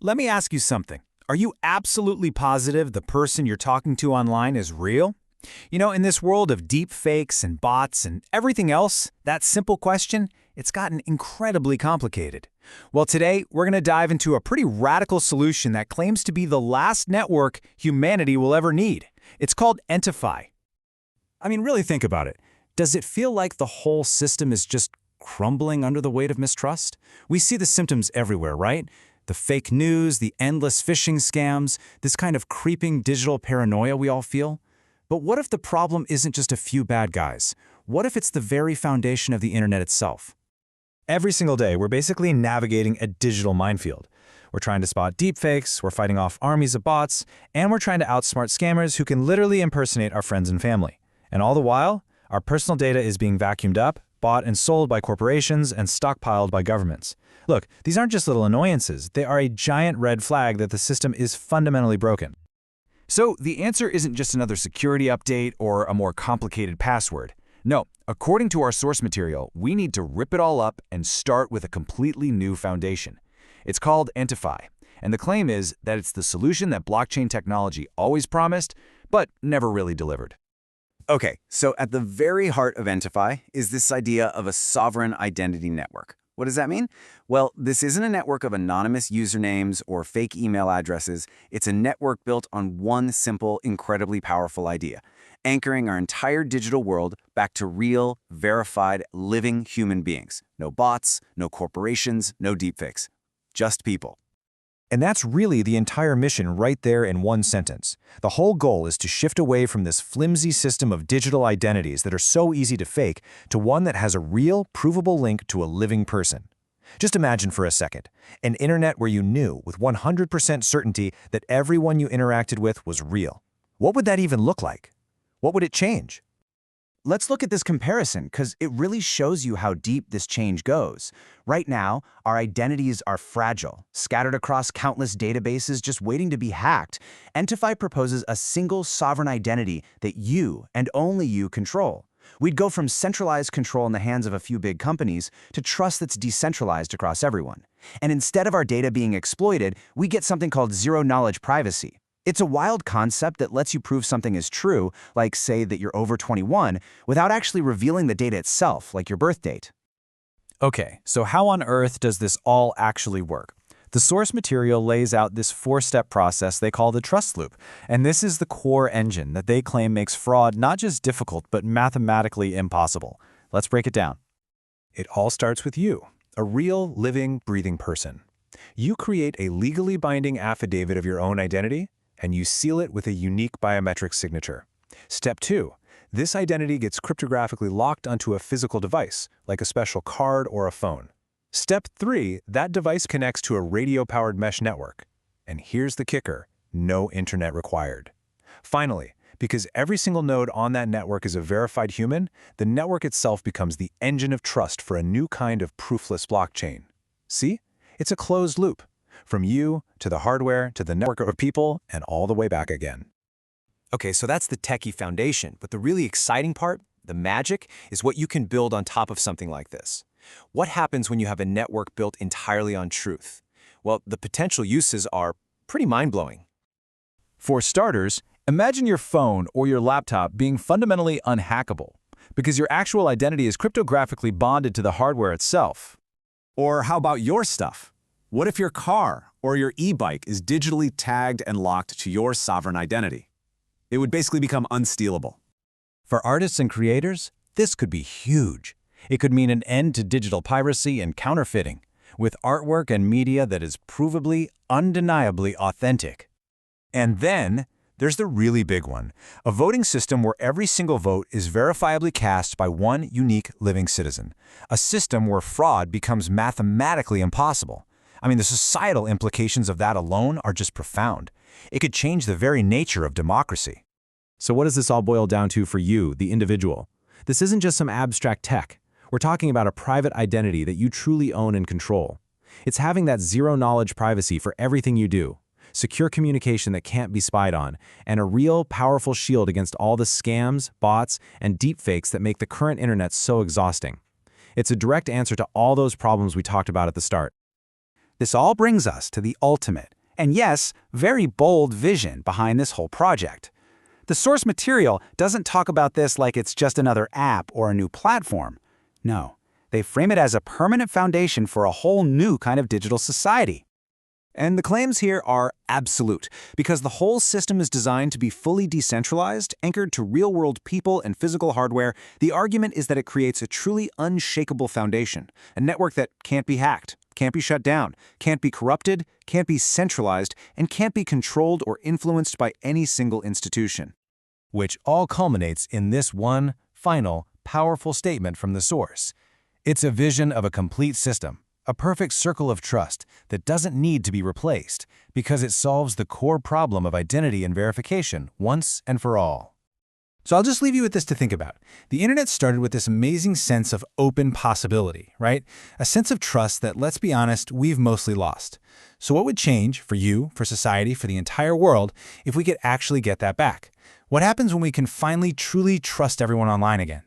Let me ask you something. Are you absolutely positive the person you're talking to online is real? In this world of deep fakes and bots and everything else, that simple question, it's gotten incredibly complicated. Well, today, we're going to dive into a pretty radical solution that claims to be the last network humanity will ever need. It's called ENTIFY. Really think about it. Does it feel like the whole system is just crumbling under the weight of mistrust? We see the symptoms everywhere, right? The fake news, the endless phishing scams, this kind of creeping digital paranoia we all feel. But what if the problem isn't just a few bad guys? What if it's the very foundation of the internet itself? Every single day, we're basically navigating a digital minefield. We're trying to spot deepfakes, we're fighting off armies of bots, and we're trying to outsmart scammers who can literally impersonate our friends and family. And all the while, our personal data is being vacuumed up, bought and sold by corporations, and stockpiled by governments. Look, these aren't just little annoyances, they are a giant red flag that the system is fundamentally broken. So the answer isn't just another security update or a more complicated password. No, according to our source material, we need to rip it all up and start with a completely new foundation. It's called ENTIFY, and the claim is that it's the solution that blockchain technology always promised, but never really delivered. Okay, so at the very heart of ENTIFY is this idea of a sovereign identity network. What does that mean? Well, this isn't a network of anonymous usernames or fake email addresses. It's a network built on one simple, incredibly powerful idea, anchoring our entire digital world back to real, verified, living human beings. No bots, no corporations, no deepfakes. Just people. And that's really the entire mission right there in one sentence. The whole goal is to shift away from this flimsy system of digital identities that are so easy to fake to one that has a real, provable link to a living person. Just imagine for a second, an internet where you knew with 100% certainty that everyone you interacted with was real. What would that even look like? What would it change? Let's look at this comparison because it really shows you how deep this change goes. Right now, our identities are fragile, scattered across countless databases just waiting to be hacked. ENTIFY proposes a single sovereign identity that you and only you control. We'd go from centralized control in the hands of a few big companies to trust that's decentralized across everyone. And instead of our data being exploited, we get something called zero-knowledge privacy. It's a wild concept that lets you prove something is true, like say that you're over 21, without actually revealing the data itself, like your birth date. Okay, so how on earth does this all actually work? The source material lays out this four-step process they call the trust loop, and this is the core engine that they claim makes fraud not just difficult but mathematically impossible. Let's break it down. It all starts with you, a real, living, breathing person. You create a legally binding affidavit of your own identity, and you seal it with a unique biometric signature. Step 2. This identity gets cryptographically locked onto a physical device, like a special card or a phone. Step 3. That device connects to a radio-powered mesh network. And here's the kicker: no internet required. Finally, because every single node on that network is a verified human, the network itself becomes the engine of trust for a new kind of proofless blockchain. See? It's a closed loop. From you, to the hardware, to the network of people, and all the way back again. Okay, so that's the techie foundation, but the really exciting part, the magic, is what you can build on top of something like this. What happens when you have a network built entirely on truth? Well, the potential uses are pretty mind-blowing. For starters, imagine your phone or your laptop being fundamentally unhackable, because your actual identity is cryptographically bonded to the hardware itself. Or how about your stuff? What if your car or your e-bike is digitally tagged and locked to your sovereign identity? It would basically become unstealable. For artists and creators, this could be huge. It could mean an end to digital piracy and counterfeiting, with artwork and media that is provably, undeniably authentic. And then, there's the really big one, a voting system where every single vote is verifiably cast by one unique living citizen, a system where fraud becomes mathematically impossible. The societal implications of that alone are just profound. It could change the very nature of democracy. So what does this all boil down to for you, the individual? This isn't just some abstract tech. We're talking about a private identity that you truly own and control. It's having that zero-knowledge privacy for everything you do, secure communication that can't be spied on, and a real, powerful shield against all the scams, bots, and deepfakes that make the current internet so exhausting. It's a direct answer to all those problems we talked about at the start. This all brings us to the ultimate, and yes, very bold vision behind this whole project. The source material doesn't talk about this like it's just another app or a new platform. No, they frame it as a permanent foundation for a whole new kind of digital society. And the claims here are absolute, because the whole system is designed to be fully decentralized, anchored to real-world people and physical hardware. The argument is that it creates a truly unshakable foundation, a network that can't be hacked, can't be shut down, can't be corrupted, can't be centralized, and can't be controlled or influenced by any single institution. Which all culminates in this one, final, powerful statement from the source. It's a vision of a complete system, a perfect circle of trust that doesn't need to be replaced because it solves the core problem of identity and verification once and for all. So I'll just leave you with this to think about. The internet started with this amazing sense of open possibility, right? A sense of trust that, let's be honest, we've mostly lost. So what would change for you, for society, for the entire world if we could actually get that back? What happens when we can finally truly trust everyone online again?